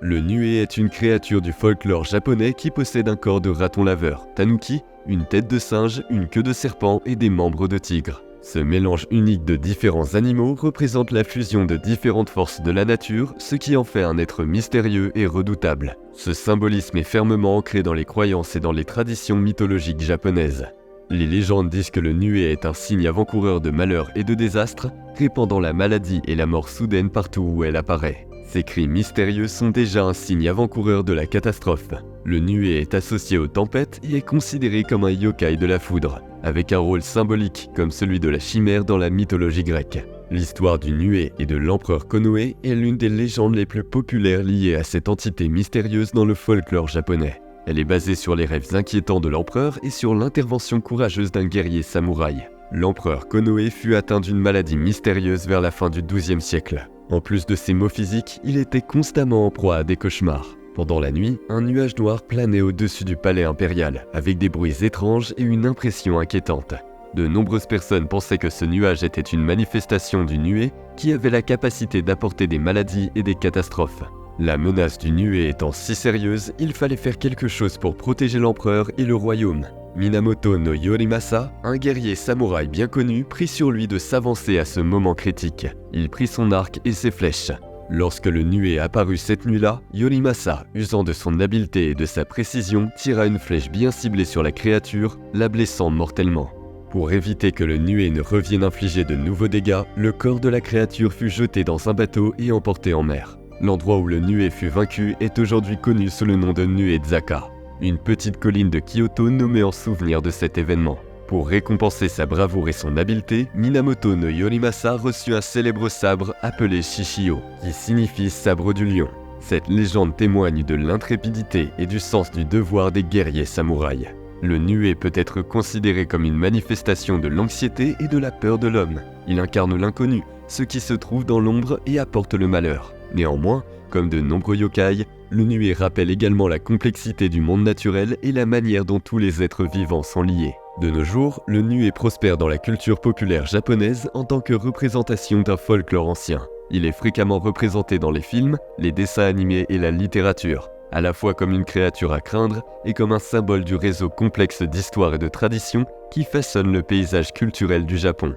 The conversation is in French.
Le nuée est une créature du folklore japonais qui possède un corps de raton laveur, tanuki, une tête de singe, une queue de serpent et des membres de tigre. Ce mélange unique de différents animaux représente la fusion de différentes forces de la nature, ce qui en fait un être mystérieux et redoutable. Ce symbolisme est fermement ancré dans les croyances et dans les traditions mythologiques japonaises. Les légendes disent que le nuée est un signe avant-coureur de malheur et de désastre, répandant la maladie et la mort soudaine partout où elle apparaît. Ces cris mystérieux sont déjà un signe avant-coureur de la catastrophe. Le nuée est associé aux tempêtes et est considéré comme un yokai de la foudre, avec un rôle symbolique comme celui de la chimère dans la mythologie grecque. L'histoire du nuée et de l'empereur Konoe est l'une des légendes les plus populaires liées à cette entité mystérieuse dans le folklore japonais. Elle est basée sur les rêves inquiétants de l'empereur et sur l'intervention courageuse d'un guerrier samouraï. L'empereur Konoe fut atteint d'une maladie mystérieuse vers la fin du XIIe siècle. En plus de ses maux physiques, il était constamment en proie à des cauchemars. Pendant la nuit, un nuage noir planait au-dessus du palais impérial, avec des bruits étranges et une impression inquiétante. De nombreuses personnes pensaient que ce nuage était une manifestation du nuée qui avait la capacité d'apporter des maladies et des catastrophes. La menace du nuée étant si sérieuse, il fallait faire quelque chose pour protéger l'empereur et le royaume. Minamoto no Yorimasa, un guerrier samouraï bien connu, prit sur lui de s'avancer à ce moment critique. Il prit son arc et ses flèches. Lorsque le nuée apparut cette nuit-là, Yorimasa, usant de son habileté et de sa précision, tira une flèche bien ciblée sur la créature, la blessant mortellement. Pour éviter que le nuée ne revienne infliger de nouveaux dégâts, le corps de la créature fut jeté dans un bateau et emporté en mer. L'endroit où le nuée fut vaincu est aujourd'hui connu sous le nom de Nuezaka, une petite colline de Kyoto nommée en souvenir de cet événement. Pour récompenser sa bravoure et son habileté, Minamoto no Yorimasa reçut un célèbre sabre appelé Shishio, qui signifie sabre du lion. Cette légende témoigne de l'intrépidité et du sens du devoir des guerriers samouraïs. Le nuée peut être considéré comme une manifestation de l'anxiété et de la peur de l'homme. Il incarne l'inconnu, ce qui se trouve dans l'ombre et apporte le malheur. Néanmoins, comme de nombreux yokai, le nuée rappelle également la complexité du monde naturel et la manière dont tous les êtres vivants sont liés. De nos jours, le nuée prospère dans la culture populaire japonaise en tant que représentation d'un folklore ancien. Il est fréquemment représenté dans les films, les dessins animés et la littérature, à la fois comme une créature à craindre et comme un symbole du réseau complexe d'histoires et de traditions qui façonne le paysage culturel du Japon.